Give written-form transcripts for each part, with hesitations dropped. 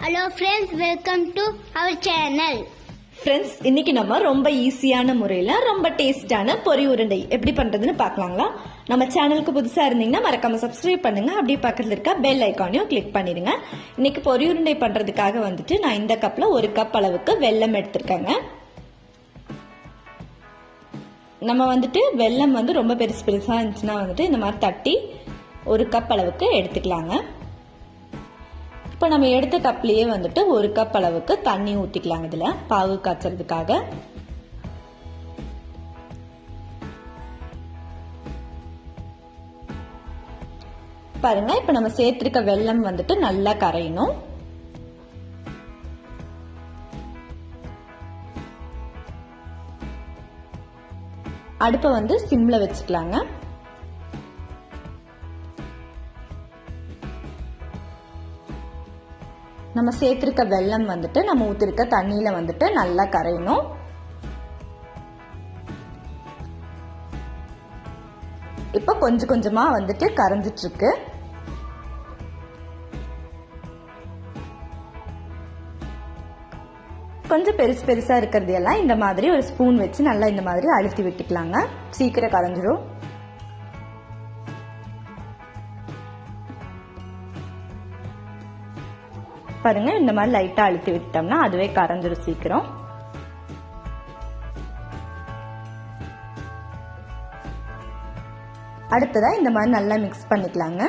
Hello friends, welcome to our channel. Friends, இன்னைக்கு நம்ம ரொம்ப ஈஸியான முறையில் ரொம்ப டேஸ்டான பொரி உருண்டை எப்படி பண்ணுறதுன்னு பார்க்கலாங்களா? நம்ம சேனலுக்கு புதுசாக இருந்தீங்கன்னா மறக்காம சப்ஸ்கிரைப் பண்ணுங்க. அப்படியே பக்கத்தில் இருக்க பெல் ஐக்கானையும் கிளிக் பண்ணிடுங்க. இன்னைக்கு பொரி உருண்டை பண்ணுறதுக்காக நான் இந்த கப்பில் 1 கப் அளவுக்கு வெல்லம் எடுத்திருக்கேங்க. நம்ம வெல்லம் ரொம்ப பெருசு பெருசாக இருந்துச்சுன்னா இந்த மாதிரி தட்டி 1 கப் அளவுக்கு எடுத்துக்கலாங்க. இப்போ நம்ம எடுத்த கப்லேயே 1 கப் அளவுக்கு தண்ணி ஊற்றிக்கலாங்க. இதில் பாகு காய்ச்சறதுக்காக பாருங்க. இப்போ நம்ம சேர்த்திருக்க வெல்லம் நல்லா கரையணும். அடுப்பை சிம்ல வச்சுக்கலாங்க. நம்ம சேர்த்திருக்க வெல்லம் நம்ம ஊத்திருக்க தண்ணியில நல்லா கரையணும். இப்ப கொஞ்சம் கொஞ்சமா கரைஞ்சிட்டு இருக்கு. கொஞ்சம் பெருசு பெருசா இருக்கிறது எல்லாம் இந்த மாதிரி ஒரு ஸ்பூன் வச்சு நல்லா இந்த மாதிரி அழுத்தி விட்டுக்கலாங்க. சீக்கிரம் கரைஞ்சிரும். பாருங்க, இந்த மாதிரி லைட்டா அழுத்தி விட்டோம்னா அதுவே கரைஞ்சிரும் சீக்கிரம். அடுத்ததா இந்த மாதிரி நல்லா மிக்ஸ் பண்ணிக்கலாங்க.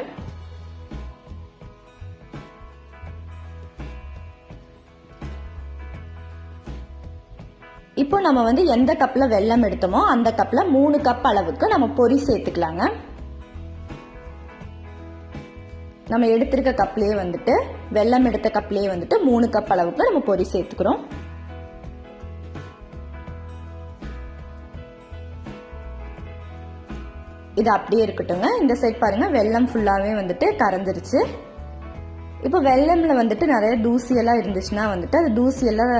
இப்போ நம்ம எந்த கப்ல வெல்லம் எடுத்தோமோ அந்த கப்ல 3 கப் அளவுக்கு நம்ம பொரி சேர்த்துக்கலாங்க. நம்ம எடுத்திருக்க கப்லயே வெல்லம் எடுத்த கப்லயே 3 கப் அளவுக்கு நம்ம பொரி சேர்த்துக்கிறோம். இது அப்படியே இருக்கட்டுங்க. இந்த சைட் பாருங்க, வெல்லம் ஃபுல்லாவே கரைஞ்சிருச்சு. இப்போ வெல்லம்ல நிறைய தூசி எல்லாம் இருந்துச்சுன்னா அது தூசி எல்லாம்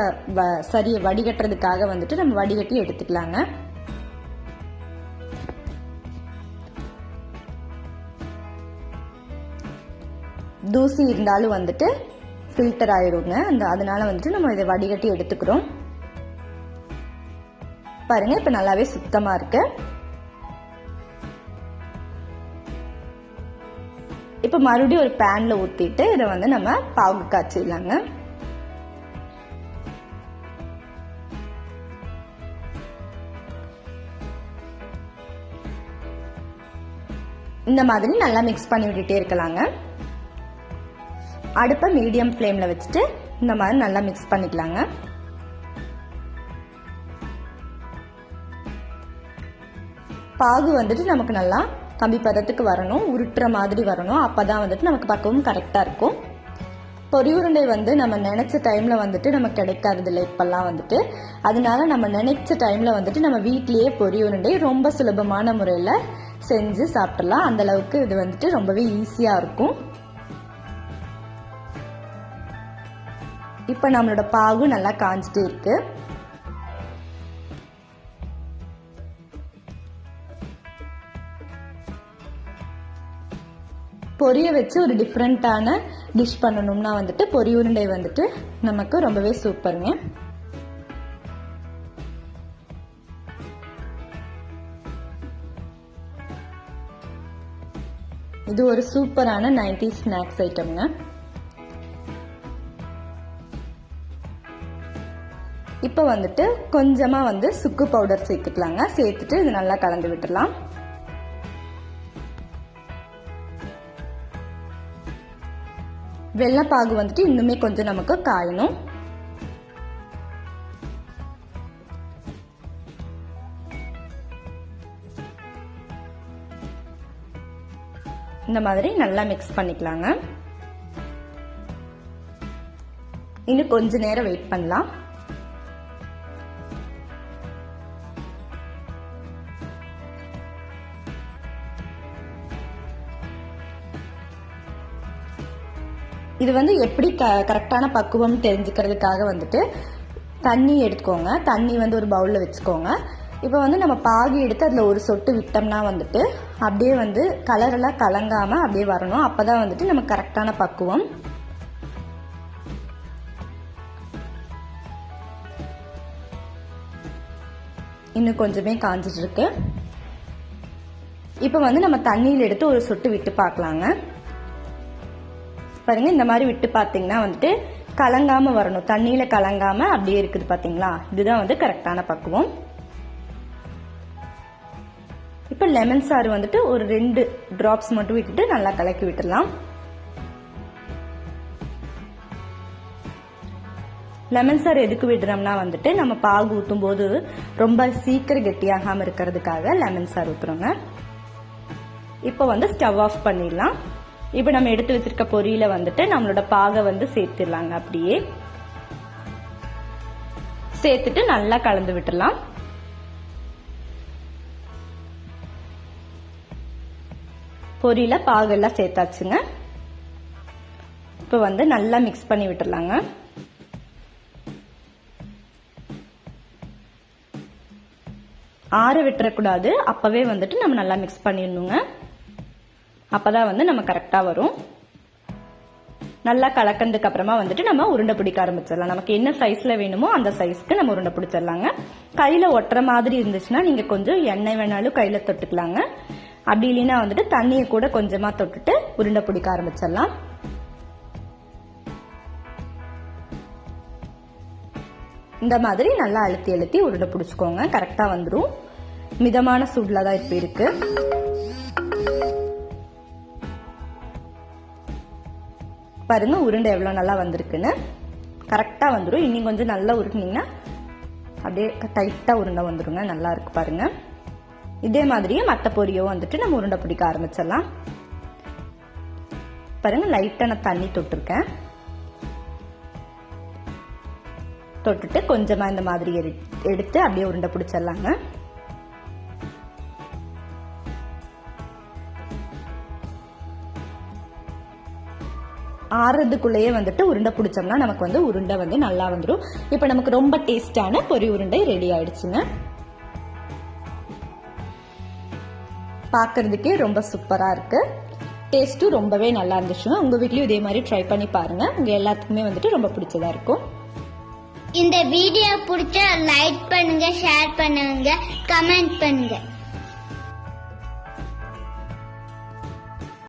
சரி வடிகட்டுறதுக்காக நம்ம வடிகட்டி எடுத்துக்கலாங்க. தூசி இருந்தாலும் ஃபில்டர் ஆயிடுங்க. அதனால நம்ம இதை வடிகட்டி எடுத்துக்கிறோம். பாருங்க, இப்ப நல்லாவே சுத்தமா இருக்கு. இப்ப மறுபடியும் ஒரு பேன்ல ஊத்திட்டு இதை நம்ம பாகு காய்ச்சிடலாங்க. இந்த மாதிரி நல்லா மிக்ஸ் பண்ணி விட்டுட்டே இருக்கலாங்க. அடுப்பை மீடியம் ஃப்ளேம்ல வச்சுட்டு இந்த மாதிரி நல்லா மிக்ஸ் பண்ணிக்கலாங்க. பாகு நமக்கு நல்லா கம்பி பதத்துக்கு வரணும், உருட்டுற மாதிரி வரணும். அப்பதான் நமக்கு பக்குவம் கரெக்டா இருக்கும். பொரி உருண்டை நம்ம நினைச்ச டைம்ல நமக்கு கிடைக்காது இல்லை இப்பெல்லாம் அதனால நம்ம நினைச்ச டைம்ல நம்ம வீட்லயே பொரி உருண்டை ரொம்ப சுலபமான முறையில செஞ்சு சாப்பிடலாம். அந்த அளவுக்கு இது ரொம்பவே ஈஸியா இருக்கும். இப்ப நம்மளோட பாகு நல்லா காஞ்சிட்டு இருக்கு. பொரிய வச்சு ஒரு டிஃப்ரெண்டான டிஷ் பண்ணணும்னா பொரி உருண்டை நமக்கு ரொம்பவே சூப்பருங்க. இது ஒரு சூப்பரான 90s ஸ்நாக்ஸ் ஐட்டம்ங்க. இப்போ கொஞ்சமா சுக்கு பவுடர் சேர்த்துக்கலாங்க. சேர்த்துட்டு இது நல்லா கலந்து விட்டுடலாம். வெள்ளப்பாகு இன்னுமே கொஞ்சம் நமக்கு காயணும். இந்த மாதிரி நல்லா மிக்ஸ் பண்ணிக்கலாங்க. இன்னும் கொஞ்ச நேரம் வெயிட் பண்ணலாம். இது எப்படி கரெக்டான பக்குவம் தெரிஞ்சுக்கிறதுக்காக தண்ணி எடுத்துக்கோங்க. தண்ணி ஒரு பவுல்ல வச்சுக்கோங்க. இப்போ நம்ம பாகு எடுத்து அதில் ஒரு சொட்டு விட்டோம்னா அப்படியே கலரெல்லாம் கலங்காமல் அப்படியே வரணும். அப்போ தான் நமக்கு கரெக்டான பக்குவம். இன்னும் கொஞ்சமே காஞ்சிட்டு இருக்கு. இப்போ வந்து நம்ம தண்ணியில் எடுத்து ஒரு சொட்டு விட்டு பார்க்கலாங்க. பாருங்க, இந்த மாதிரி விட்டு பார்த்தீங்கன்னா வந்துட்டு கலங்காம வரணும், தண்ணியில கலங்காம அப்படியே இருக்குது பாத்தீங்களா. இதுதான் வந்து கரெக்டான பக்குவம். இப்போ லெமன் சாறு வந்துட்டு ஒரு 2 டிராப்ஸ் மட்டும் விட்டுட்டு நல்லா கலக்கி விட்டுடலாம். லெமன் சாறு எதுக்கு விடுறோம்னா வந்துட்டு நம்ம பாகு ஊற்றும் போது ரொம்ப சீக்கிரம் கெட்டியாகாம இருக்கிறதுக்காக லெமன் சாறு ஊத்துறோங்க. இப்போ வந்து ஸ்டவ் ஆஃப் பண்ணிடலாம். இப்போ நம்ம எடுத்து வச்சிருக்க பொரியில வந்துட்டு நம்மளோட பாகை வந்து சேர்த்துடலாங்க. அப்படியே சேர்த்துட்டு நல்லா கலந்து விட்டுடலாம். பொரியில பாகெல்லாம் சேர்த்தாச்சுங்க. இப்போ வந்து நல்லா மிக்ஸ் பண்ணி விட்டுடலாங்க. ஆற விட்டுறக்கூடாது, அப்பவே வந்துட்டு நம்ம நல்லா மிக்ஸ் பண்ணிடணுங்க. அப்பதான் வந்து நம்ம கரெக்டா வரும். நல்லா கலக்கிறதுக்கு அப்புறமா வந்துட்டு நம்ம உருண்டை பிடிக்க ஆரம்பிச்சிடலாம். நமக்கு என்ன சைஸ்ல வேணுமோ அந்த சைஸ்க்கு நம்ம உருண்டை பிடிச்சிடலாங்க. கையில ஒட்டுற மாதிரி இருந்துச்சுன்னா நீங்க கொஞ்சம் எண்ணெய் வேணாலும் கையில தொட்டுக்கலாங்க. அப்படி இல்லைன்னா வந்துட்டு தண்ணியை கூட கொஞ்சமா தொட்டுட்டு உருண்டை பிடிக்க ஆரம்பிச்சிடலாம். இந்த மாதிரி நல்லா அழுத்தி அழுத்தி உருண்டை பிடிச்சுக்கோங்க. கரெக்டா வந்துடும். மிதமான சூடுல தான் இப்ப இருக்கு. பாருங்க உருண்டை எவ்வளவு நல்லா வந்திருக்குன்னு. கரெக்டா வந்துடும். இன்னும் கொஞ்சம் நல்லா உருட்டினீங்கன்னா அப்படியே டைட்டா உருண்டை வந்துருங்க. நல்லா இருக்கு பாருங்க. இதே மாதிரியே மற்ற பொரியோ வந்துட்டு நம்ம உருண்டை பிடிக்க ஆரம்பிச்சிடலாம். பாருங்க லைட்டா நான் தண்ணி தொட்டிருக்கேன். தொட்டுட்டு கொஞ்சமா இந்த மாதிரி எடுத்து அப்படியே உருண்டை பிடிச்சிடலாங்க. ஆறதுக்குள்ளேயே வந்துட்டு உருண்டை பிடிச்சோம்னா நமக்கு வந்து உருண்டை வந்து நல்லா வந்துடும். இப்போ நமக்கு ரொம்ப டேஸ்டான பொரி உருண்டை ரெடி ஆயிடுச்சுங்க. பார்க்கறதுக்கே ரொம்ப சூப்பரா இருக்கு. டேஸ்ட்டும் ரொம்பவே நல்லா இருந்துச்சுங்க. உங்க வீட்லயும் இதே மாதிரி ட்ரை பண்ணி பாருங்க. உங்க எல்லாத்துக்குமே வந்துட்டு ரொம்ப பிடிச்சதா இருக்கும். இந்த வீடியோ பிடிச்சா லைக் பண்ணுங்க, ஷேர் பண்ணுங்க, கமெண்ட் பண்ணுங்க.